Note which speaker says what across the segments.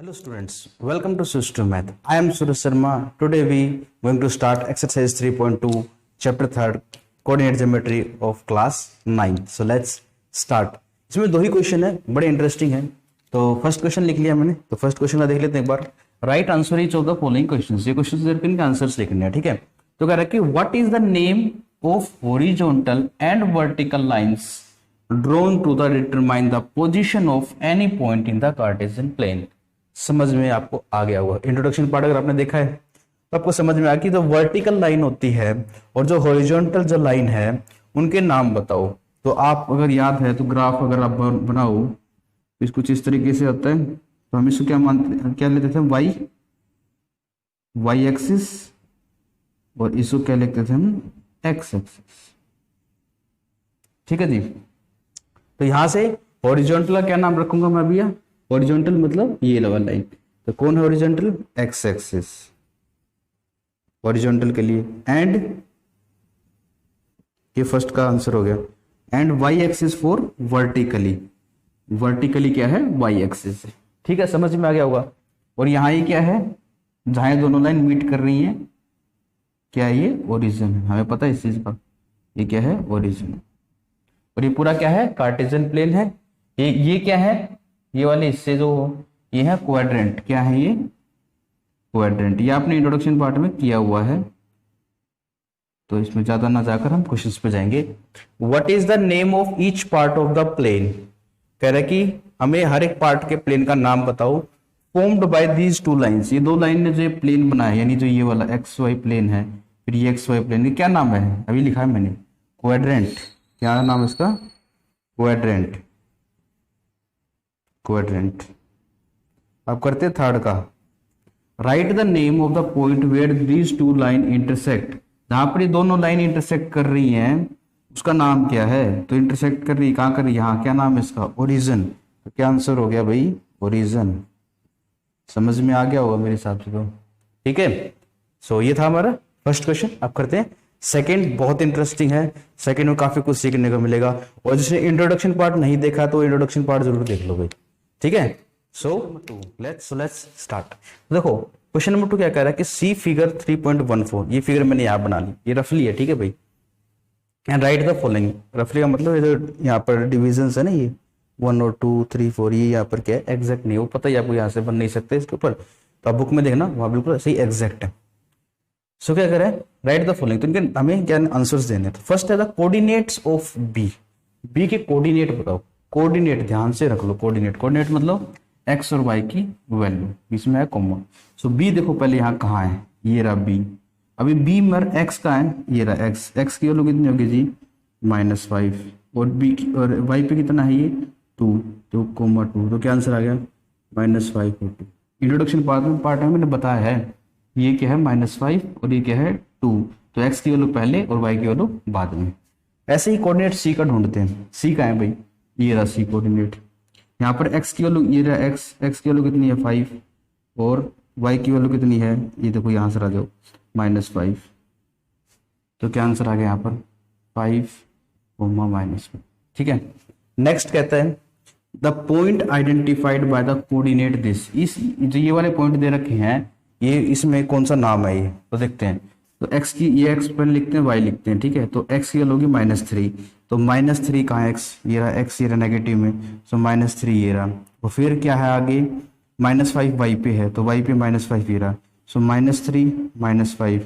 Speaker 1: Hello students, welcome to System Math. I am Suresh Sharma. Today we going to start exercise 3.2 chapter 3rd coordinate geometry of class 9. So let's start. इसमें दो ही question है, बड़े interesting है. तो first question लिख लिया मैंने. तो फर्स्ट क्वेश्चन का देख लेते हैं एक बार. Write answer each of the following questions. ये क्वेश्चंस इनके आंसर्स लिखने हैं, ठीक है. तो कह रहा है कि what is the name of horizontal and vertical lines drawn to the determine the position of any point in the Cartesian plane. समझ में आपको आ गया होगा. इंट्रोडक्शन पार्ट अगर आपने देखा है तो आपको समझ में आ कि जो वर्टिकल लाइन होती है और जो हॉरिजॉन्टल जो लाइन है उनके नाम बताओ. तो आप अगर याद है तो ग्राफ अगर आप बनाओ तो इसको कुछ इस तरीके से होता है. तो हम इसको क्या लेते थे, वाई एक्सिस, और इसको क्या लिखते थे हम, एक्स एक्सिस. ठीक है जी. तो यहां से हॉरिजॉन्टल का क्या नाम रखूंगा मैं भैया, हॉरिजॉन्टल मतलब ये लेवल लाइन. तो कौन है हॉरिजॉन्टल, एक्स एक्सिस हॉरिजॉन्टल के लिए. एंड ये फर्स्ट का आंसर हो गया. And Y axis for vertically. Vertically क्या है, वाई एक्सिस. ठीक है, समझ में आ गया होगा. और यहाँ ये क्या है, जहां ये दोनों लाइन मीट कर रही है, क्या है ये, ओरिजिन. हमें पता है इस चीज का, ये क्या है, ओरिजिन. और ये पूरा क्या है, कार्टेशियन प्लेन है. ये क्या है, ये वाले हिस्से जो ये है क्वाड्रेंट. क्या है ये, क्वाड्रेंट. ये आपने इंट्रोडक्शन पार्ट में किया हुआ है, तो इसमें ज्यादा ना जाकर हम क्वेश्चंस पे जाएंगे. What is the name of each part of the plane. कह रहा है कि हमें हर एक पार्ट के प्लेन का नाम बताओ. Formed by these two lines. ये दो लाइन ने जो प्लेन बनाया है, यानी जो ये वाला एक्स वाई प्लेन है, फिर ये एक्स वाई प्लेन, क्या नाम है, अभी लिखा है मैंने, क्वाड्रेंट. क्या नाम है इसका, क्वाड्रेंट. क्वाड्रेंट. अब करते हैं थर्ड का. Write the name of the point where these two line intersect. जहां पर ये दोनों लाइन इंटरसेक्ट कर रही हैं उसका नाम क्या है. तो इंटरसेक्ट कर रही, कहां कर रही, यहाँ, क्या नाम है इसका, ओरिजिन. तो क्या आंसर हो गया भाई, ओरिजिन. समझ में आ गया होगा मेरे हिसाब से तो. ठीक है. सो ये था हमारा फर्स्ट क्वेश्चन. अब करते हैं सेकंड. बहुत इंटरेस्टिंग है. सेकंड में काफी कुछ सीखने को मिलेगा. और जिसने इंट्रोडक्शन पार्ट नहीं देखा तो इंट्रोडक्शन पार्ट जरूर देख लो भाई. ठीक है. So let's start. देखो क्वेश्चन नंबर 2 क्या कह रहा है कि सी फिगर 3.14. ये फिगर मैंने यहाँ बना ली, ये रफली है, ठीक है भाई. And right the following. रफली का मतलब ये जो यहाँ पर डिविजन है ना, ये 1 और 2 3 4, ये यहाँ पर क्या है, एग्जैक्ट नहीं, वो पता ही आपको यहाँ से बन नहीं सकते इसके ऊपर. तो आप बुक में देखना, वहां बिल्कुल सही एग्जैक्ट है. सो क्या करें, राइट द फॉलोइंग. तो इनके हमें क्या आंसर्स देने. तो फर्स्ट है the coordinates of B. B के कोऑर्डिनेट बताओ. कोऑर्डिनेट ध्यान से रख लो. कोऑर्डिनेट मतलब एक्स और वाई की वैल्यू, इसमें है कॉमा. सो बी देखो पहले यहाँ कहाँ है, ये रहा बी. अभी बी मर एक्स का है, ये रहा एक्स. एक्स की वैल्यू कितनी होगी जी, -5. और बी और वाई पे कितना है, ये 2. तो कोमा 2. तो क्या आंसर आ गया, -5 और 2. इंट्रोडक्शन पार्ट में मैंने बताया है ये क्या है, -5 और ये क्या है 2. तो एक्स की वैल्यू पहले और वाई की वैल्यू बाद में. ऐसे ही कोऑर्डिनेट सी का ढूंढते हैं. सी का है भाई, ये रहा सी कोऑर्डिनेट. यहाँ पर x की वैल्यू, ये रहा x की वैल्यू कितनी है 5, और y की वैल्यू कितनी है, ये देखो यहाँ से आ जाओ, -5. तो क्या आंसर आ गया यहाँ पर, 5, -5. ठीक है. नेक्स्ट कहता है the point identified by the coordinate this. इस जो ये वाले पॉइंट दे रखे हैं, ये इसमें कौन सा नाम है ये, तो देखते हैं. तो x की, ये x पर लिखते हैं, y लिखते हैं. ठीक है. तो x की वैल्यू होगी -3. तो -3 कहाँ है, x, ये रहा x, ये रहा नेगेटिव में. सो -3 ये रहा. और फिर क्या है आगे, -5 y पे है, तो y पे -5 ये रहा. सो -3 -5.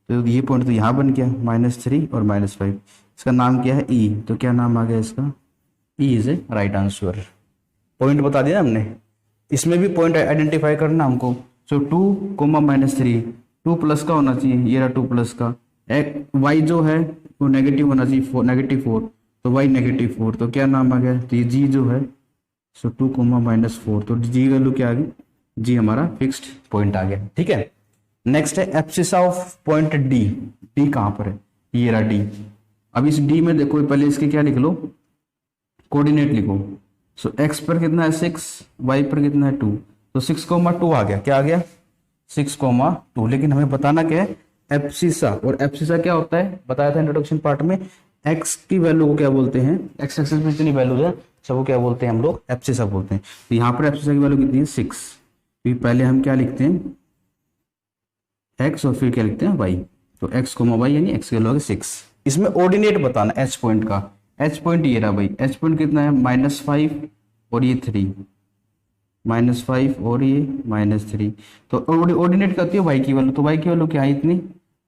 Speaker 1: तो ये पॉइंट तो यहाँ बन गया, -3 और -5. इसका नाम क्या है, e. तो क्या नाम आ गया इसका, e is a right answer. Point बता दिया हमने. इसमें भी पॉइंट आइडेंटिफाई करना हमको. सो 2, -3, 2 प्लस का होना चाहिए, ये रहा 2 प्लस का. y जो है वो नेगेटिव होना चाहिए, -4. तो y -4. तो क्या नाम आ गया, तो ये g जो है, सो 2, -4. तो g वैल्यू क्या आ गई, g हमारा फिक्स्ड पॉइंट आ गया. ठीक है. नेक्स्ट है abscess of point d. d कहाँ पर है, ये रहा d. अब इस d में देखो पहले इसके क्या लिख लो, कोऑर्डिनेट लिखो. सो x पर कितना है 6, y पर कितना है 2. तो 6,2 आ गया. क्या आ गया, 6,2. लेकिन हमें बताना क्या है, एब्सिसा. और एब्सिसा क्या होता है, बताया था इंट्रोडक्शन पार्ट में. x की वैल्यू को क्या बोलते हैं, x एक्सिस में जितनी वैल्यूज है सबको क्या बोलते हैं हम लोग, एब्सिसा बोलते हैं. तो यहाँ पर एब्सिसा की वैल्यू कितनी है, 6. फिर पहले हम क्या लिखते हैं, एक्स, और फिर क्या लिखते हैं, वाई। तो एक्स कोमा वाई यानी एक्स की वैल्यू 6। इसमें ऑर्डिनेट बताना एच पॉइंट का। एच पॉइंट ये रहा भाई, एच पॉइंट कितना है, -5 और ये 3, -5 और ये -3। तो ऑर्डिनेट करती है वाई की वैल्यू, तो वाई की वैल्यू क्या है इतनी,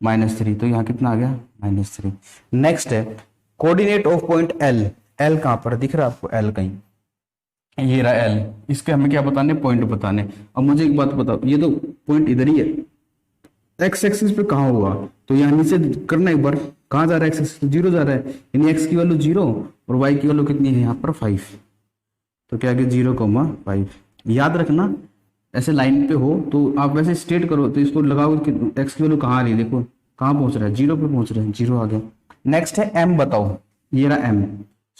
Speaker 1: -3। तो यहाँ कितना आ गया, -3। नेक्स्ट है coordinate of point L. L कहाँ पर दिख रहा है आपको, एल कहीं, ये रहा एल। इसके हमें क्या बताने, पॉइंट बताने। अब मुझे एक बात बताओ, ये तो पॉइंट इधर ही है, एक्स एक्सिस पे कहाँ हुआ, तो यहाँ नीचे करना एक बार, कहाँ जा रहा है, एक्स एक्सिस 0 जा रहा है, यानी एक्स की वैल्यू 0 और वाई की वैल्यू कितनी है यहाँ पर 5। तो क्या कि 0,5। याद रखना, ऐसे लाइन पे हो तो आप वैसे स्टेट करो, तो इसको लगाओ कि एक्स की वैल्यू कहाँ आ रही है, देखो कहाँ पहुंच रहा है, 0 पे पहुंच रहा है, 0 आ गया। नेक्स्ट है एम बताओ, ये रहा एम।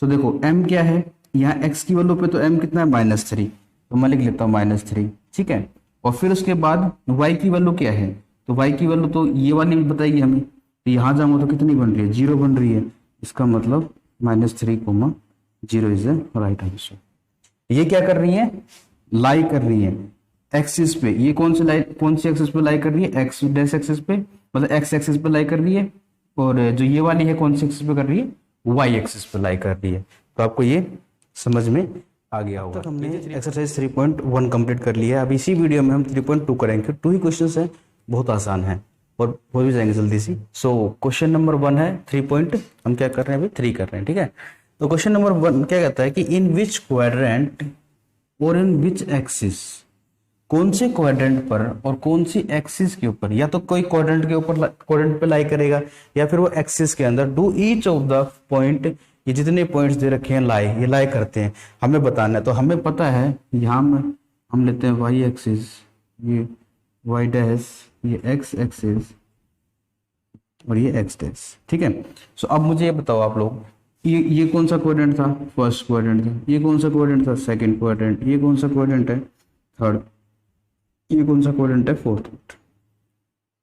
Speaker 1: सो देखो एम क्या है, यहाँ एक्स की वैल्यू पे तो एम कितना है, -3, तो मैं लिख लेता हूँ -3, ठीक है। और फिर उसके बाद वाई की वैल्यू क्या है, तो वाई की वैल्यू तो ये वाली भी बताएगी हमें, तो यहाँ जाऊंगा तो कितनी बन रही है, 0 बन रही है। इसका मतलब -3,0 इज द राइट आंसर। ये क्या कर रही है, लाई कर रही है एक्सिस पे। ये कौन सी लाइन, कौन सी एक्सिस पे लाई कर रही है, एक्स डैश एक्सिस पे, मतलब एक्स एक्सिस पे लाई कर रही है। और जो ये वाली है कौन सी एक्सिस पे कर रही है, वाई एक्सिस पे लाई कर रही है। तो आपको ये समझ में आ गया होगा। तो हमने एक्सरसाइज 3.1 कंप्लीट कर लिया है। अब इसी वीडियो में हम 3.2 करेंगे। 2 ही क्वेश्चन है, बहुत आसान है और हो भी जाएंगे जल्दी सी। सो क्वेश्चन नंबर 1 है 3 हम क्या कर रहे हैं अभी, 3 कर रहे हैं, ठीक है। तो क्वेश्चन नंबर 1 क्या कहता है कि इन विच क्वाड्रेंट और इन विच एक्सिस, कौन से क्वाड्रेंट पर और कौन सी एक्सिस के ऊपर, या तो कोई क्वाड्रेंट के ऊपर, क्वाड्रेंट पे लाई करेगा, या फिर वो एक्सिस के अंदर, do each of the point, ये जितने पॉइंट्स दे रखे हैं लाई, ये लाई करते हैं, हमें बताना है। तो हमें पता है यहाँ में हम लेते हैं वाई एक्सिस, ये वाई डैश, ये एक्स एक्सिस और ये एक्स डैश, ठीक है। सो अब मुझे ये बताओ आप लोग, ये कौन सा क्वाड्रेंट था, फर्स्ट क्वाड्रेंट था। ये कौन सा क्वाड्रेंट था, सेकंड क्वाड्रेंट। ये कौन सा क्वाड्रेंट है, थर्ड। ये कौन सा क्वाड्रेंट है, फोर्थ।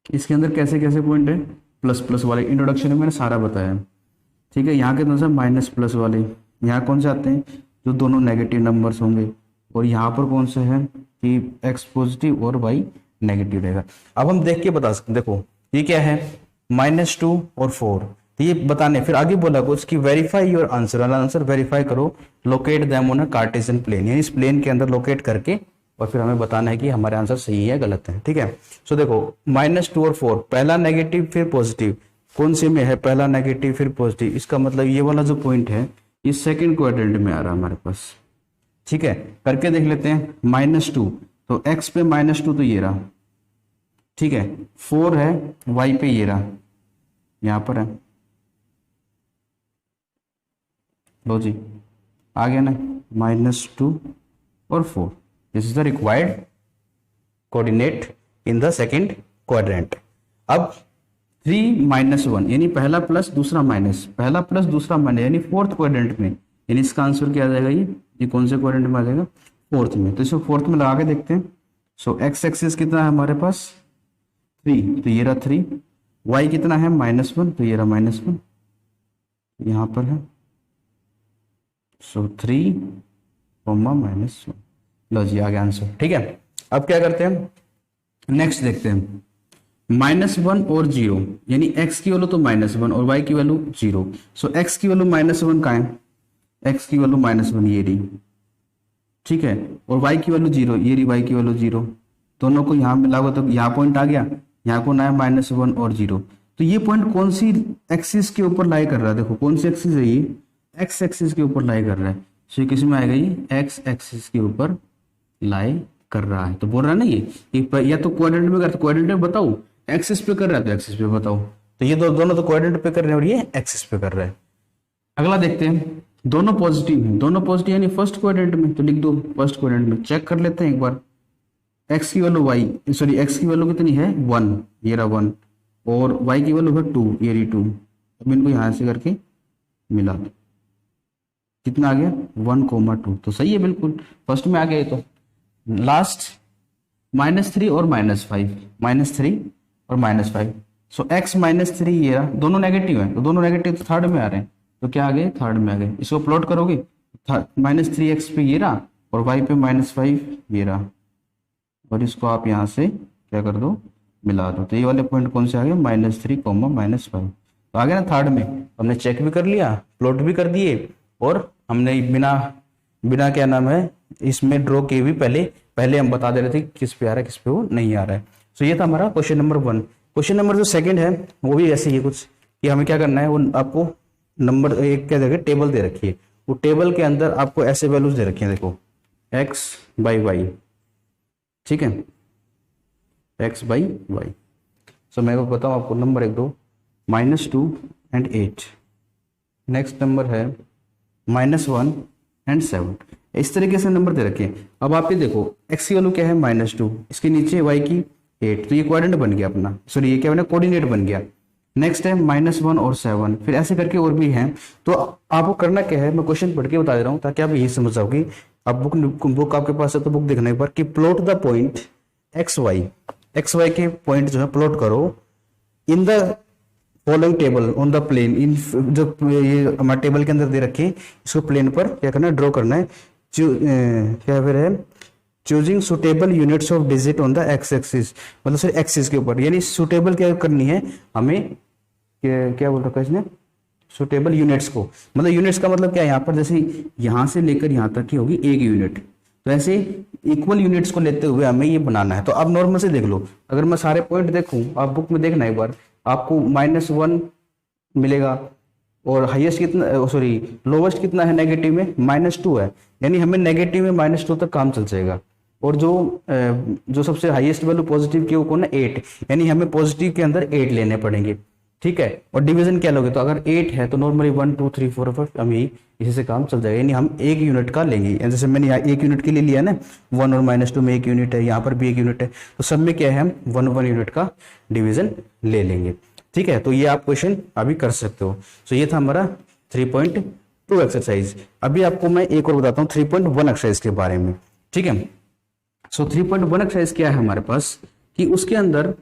Speaker 1: इसके अंदर कैसे कैसे पॉइंट है, प्लस प्लस वाले, इंट्रोडक्शन में मैंने सारा बताया, ठीक है। यहाँ के कौन सा, माइनस प्लस वाले। यहाँ कौन से आते हैं, जो दोनों नेगेटिव नंबर्स होंगे। और यहाँ पर कौन सा है कि एक्स पॉजिटिव और वाई नेगेटिव रहेगा। अब हम देख के बता सकते, देखो ये क्या है, -2 और 4। तो ये बताने, फिर आगे बोला कुछ कि verify your answer, answer verify करो, locate them on a Cartesian plane, यानी इस प्लेन के अंदर लोकेट करके और फिर हमें बताना है कि हमारे आंसर सही है गलत है, ठीक है। सो देखो -2 और 4, पहला नेगेटिव फिर पॉजिटिव, कौन से में है, पहला नेगेटिव फिर पॉजिटिव। इसका मतलब ये वाला जो पॉइंट है ये सेकंड क्वाड्रेंट में आ रहा है हमारे पास, ठीक है। करके देख लेते हैं, -2 तो x पे -2 तो ये रहा, ठीक है। 4 है y पे, ये रहा, यहां पर है, लो जी आ गया ना, -2 और 4। This is the required coordinate in the second quadrant. अब 3 -1 यानी पहला प्लस दूसरा माइनस, पहला प्लस दूसरा माइनस, यानी फोर्थ क्वाड्रेंट में, यानी इसका आंसर क्या आ जाएगा, ये कौन से क्वाड्रेंट में आ जाएगा, फोर्थ में। तो इसको फोर्थ में लगा के देखते हैं। सो एक्स एक्सिस कितना है हमारे पास, 3, तो ये रहा 3। वाई कितना है, -1, तो ये रहा -1, यहाँ पर है। सो 3, -1, लो जी आ गया आंसर, ठीक है। अब क्या करते हैं, नेक्स्ट देखते हैं, -1 और 0, यानी x की वैल्यू तो -1 और y की वैल्यू 0। सो x की वैल्यू -1 कहाँ है, x की वैल्यू -1 ये रही, ठीक है। और y की वैल्यू 0, ये रही y की वैल्यू 0। दोनों को यहाँ मिलाओ तो यहाँ पॉइंट आ गया, यहाँ कौन आया, -1 और 0। तो ये पॉइंट कौन सी एक्सिस के ऊपर लाई कर रहा है, देखो कौन सी एक्सिस है, ये x एक्सिस के ऊपर लाई कर रहा है। सो किस में आएगा, ये x एक्सिस के ऊपर लाई कर रहा है। तो बोल रहा है ना ये या तो क्वाड्रेंट में करता, क्वाड्रेंट में बताओ, एक्सिस पे कर रहा है तो एक्सिस पे बताओ। तो ये दोनों तो क्वाड्रेंट पे कर रहे हैं और ये एक्सिस पे कर रहा है। अगला देखते हैं, दोनों पॉजिटिव हैं, दोनों पॉजिटिव यानी फर्स्ट क्वाड्रेंट में, तो लिख दो फर्स्ट क्वाड्रेंट में। चेक कर लेते हैं एक बार, एक्स की वैल्यू एक्स की वैल्यू कितनी है, 1, ये रहा 1, और y की वैल्यू है 2, ये रही 2। अब इनको यहां से करके मिला दो, कितना आ गया, 1,2। तो सही है बिल्कुल, फर्स्ट में आ गया। तो लास्ट -3 और -5, -3 और -5। सो x -3 ये रहा, दोनों नेगेटिव है, तो दोनों नेगेटिव तो थर्ड में आ रहे हैं, तो क्या आ गए, थर्ड में आ गए। इसको प्लॉट करोगे, -3x पे ये रहा और y पे -5 ये रहा, और इसको आप यहाँ से क्या कर दो, मिला दो। तो ये वाले पॉइंट कौन से आ गए, -3, -5। तो आ गया ना थर्ड में। हमने चेक भी कर लिया, प्लॉट भी कर दिए, और हमने बिना बिना क्या नाम है इसमें ड्रॉ किए भी पहले हम बता दे रहे थे किस पे आ रहा है किस पे वो नहीं आ रहा है। तो ये था हमारा क्वेश्चन नंबर 1। क्वेश्चन नंबर जो सेकंड है वो भी ऐसे ही है कुछ, कि हमें क्या करना है, वो आपको नंबर एक क्या दे, टेबल दे रखी है। वो टेबल के अंदर आपको ऐसे वैल्यूज दे रखी है, देखो x/y, ठीक है, x/y। सो मैं बताऊं आपको, नंबर 1 2 -2 and 8, नेक्स्ट नंबर है -1 and 7। इस तरीके से नंबर दे रखे हैं। अब आप ये देखो x की वैल्यू क्या है, -2, इसके नीचे y की 8, तो ये क्वाड्रेंट बन गया अपना, सॉरी ये क्या बना, कोऑर्डिनेट बन गया। नेक्स्ट है -1 और 7, फिर ऐसे करके और भी हैं। तो आपको करना क्या है, मैं क्वेश्चन पढ़ के बता दे रहा हूँ ताकि आप यही समझ जाओगे। अब बुक आपके पास है तो बुक देखने पर कि प्लॉट द पॉइंट XY के पॉइंट जो है प्लॉट करो in the following table on the plane, इन जो ये हमारे टेबल के अंदर दे रखे इसको प्लेन पर क्या करना है, ड्रॉ करना है। क्या फिर है, choosing suitable units of digit on the x axis, मतलब सिर्फ एक्सिस के ऊपर, यानी सुटेबल क्या करनी है हमें, क्या बोल रखा है इसने, सुटेबल यूनिट्स को, मतलब यूनिट्स का मतलब क्या है यहाँ पर, जैसे यहाँ से लेकर यहाँ तक की होगी 1 यूनिट, तो ऐसे इक्वल यूनिट्स को लेते हुए हमें ये बनाना है। तो अब नॉर्मल से देख लो, अगर मैं सारे पॉइंट देखूं, आप बुक में देखना एक बार, आपको -1 मिलेगा, और हाईएस्ट कितना, सॉरी लोवेस्ट कितना है नेगेटिव में, -2 है, यानी हमें नेगेटिव में -2 तक काम चल जाएगा। और जो सबसे हाईएस्ट वैल्यू पॉजिटिव की वो कौन है, 8, यानी हमें पॉजिटिव के अंदर 8 लेने पड़ेंगे, ठीक है। और डिवीजन क्या लोगे, तो अगर 8 है तो नॉर्मली 1 2 3 4 5 हम यही इसी से काम चल जाएगा, यानी हम 1 यूनिट का लेंगे। जैसे मैंने यहाँ 1 यूनिट के लिए लिया ना, 1 और -2 में 1 यूनिट है, यहाँ पर भी 1 यूनिट है, तो सब में क्या है, हम 1 यूनिट का डिवीजन ले लेंगे, ठीक है। तो ये आप क्वेश्चन अभी कर सकते हो। तो ये था हमारा 3.2 एक्सरसाइज। अभी आपको मैं एक और बताता हूँ 3.1 एक्सरसाइज के बारे में, ठीक है। सो 3.1 एक्सरसाइज क्या है हमारे पास, कि उसके अंदर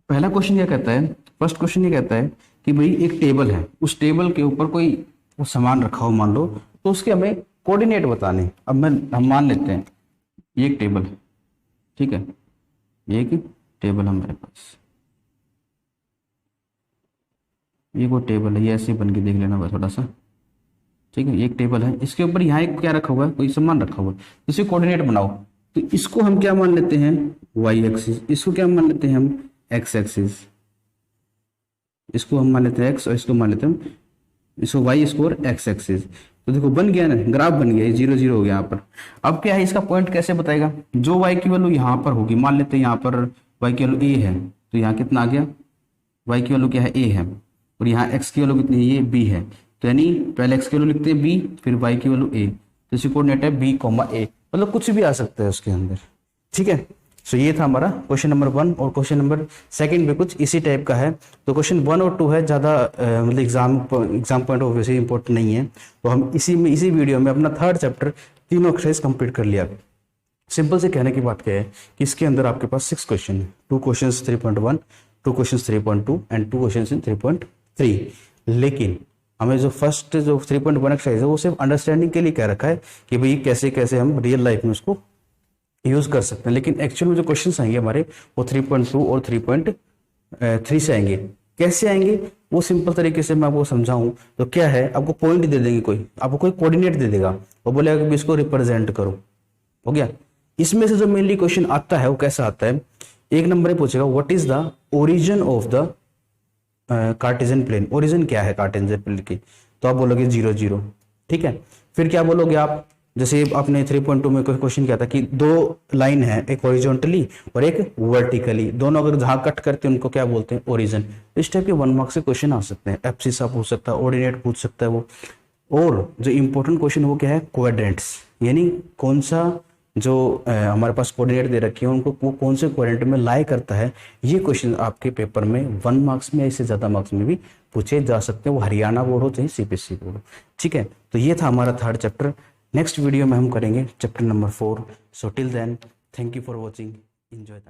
Speaker 1: पहला क्वेश्चन क्या कहता है, फर्स्ट क्वेश्चन ये कहता है कि भाई एक टेबल है, उस टेबल के ऊपर कोई वो सामान रखा हो मान लो, तो उसके हमें कोऑर्डिनेट बताने। अब हम मान लेते हैं ये एक टेबल है, ठीक है, ये एक टेबल हमारे पास, ये वो टेबल है, ये ऐसे बन के देख लेना बस थोड़ा सा, ठीक है। एक टेबल है, इसके ऊपर यहाँ एक क्या रखा हुआ है, कोई सामान रखा हुआ है, इसे कोऑर्डिनेट बनाओ। तो इसको हम क्या मान लेते हैं, y एक्सिस, इसको क्या मान लेते हैं हम, x एक्सिस, इसको हम मान लेते हैं x, और इसको मान लेते हैं हम, इसको y, इसको और x एक्सिस। तो देखो बन गया ना, ग्राफ बन गया, 0 0 हो गया यहाँ पर। अब क्या है, इसका पॉइंट कैसे बताएगा, जो y की वैल्यू यहाँ पर होगी, मान लेते हैं यहाँ पर y की वैल्यू a है, तो यहाँ कितना आ गया, y की वैल्यू क्या है, a है, और यहाँ x की वैल्यू कितनी है, ये b है, तो यानी पहले x की वैल्यू लिखते हैं b, फिर y की वैल्यू a, तो इसी कोऑर्डिनेट है b, a, मतलब कुछ भी आ सकता है उसके अंदर, ठीक है। सो ये था हमारा क्वेश्चन नंबर 1, और क्वेश्चन नंबर सेकंड भी कुछ इसी टाइप का है। तो क्वेश्चन 1 और 2 है, ज़्यादा मतलब एग्जाम पॉइंट ऑफ व्यू से इंपॉर्टेंट नहीं है। तो हम इसी वीडियो में अपना थर्ड चैप्टर तीनों एक्सरसाइज कंप्लीट कर लिया। सिंपल से कहने की बात क्या है कि इसके अंदर आपके पास 6 क्वेश्चन है, 2 क्वेश्चन 3.1, 2 क्वेश्चन 3.2 एंड 2 क्वेश्चन 3.3। लेकिन हमें जो फर्स्ट जो 3.1 एक्सरसाइज है वो सिर्फ अंडरस्टैंडिंग के लिए कह रखा है कि भाई कैसे कैसे हम रियल लाइफ में उसको यूज कर सकते हैं। लेकिन एक्चुअल में जो क्वेश्चंस आएंगे हमारे वो 3.2 और 3.3 से आएंगे। कैसे आएंगे वो सिंपल तरीके से मैं आपको समझाऊं तो क्या है, आपको पॉइंट दे देंगे, आपको कोई कोऑर्डिनेट दे देगा, वो बोलेगा कि इसको रिप्रेजेंट करो, हो गया। इसमें से जो मेनली क्वेश्चन आता है वो कैसा आता है, एक नंबर में पूछेगा what is the origin of the Cartesian plane. Origin क्या है कार्टेशियन प्लेन की, तो आप बोलोगे 0 0, ठीक है। फिर क्या बोलोगे आप, जैसे आपने 3.2 में क्वेश्चन किया था कि 2 लाइन है, एक हॉरिजॉन्टली और एक वर्टिकली, दोनों अगर जहां कट करते हैं उनको क्या बोलते हैं, ओरिजिन। इस टाइप के 1 मार्क्स से क्वेश्चन आ सकते हैं, एब्सिस पूछ सकता है, ऑर्डिनेट पूछ सकता है वो। और जो इंपॉर्टेंट क्वेश्चन वो क्या है, क्वाड्रेंट्स, यानी कौन सा जो हमारे पास कोऑर्डिनेट दे रखे हैं उनको वो कौन से क्वाड्रेंट में लाई करता है। ये क्वेश्चन आपके पेपर में 1 मार्क्स में, इससे ज्यादा मार्क्स में भी पूछे जा सकते हैं, वो हरियाणा बोर्ड हो चाहे सीबीएसई बोर्ड हो, ठीक है। तो ये था हमारा थर्ड चैप्टर। नेक्स्ट वीडियो में हम करेंगे chapter number 4। So till then, thank you for watching, enjoy the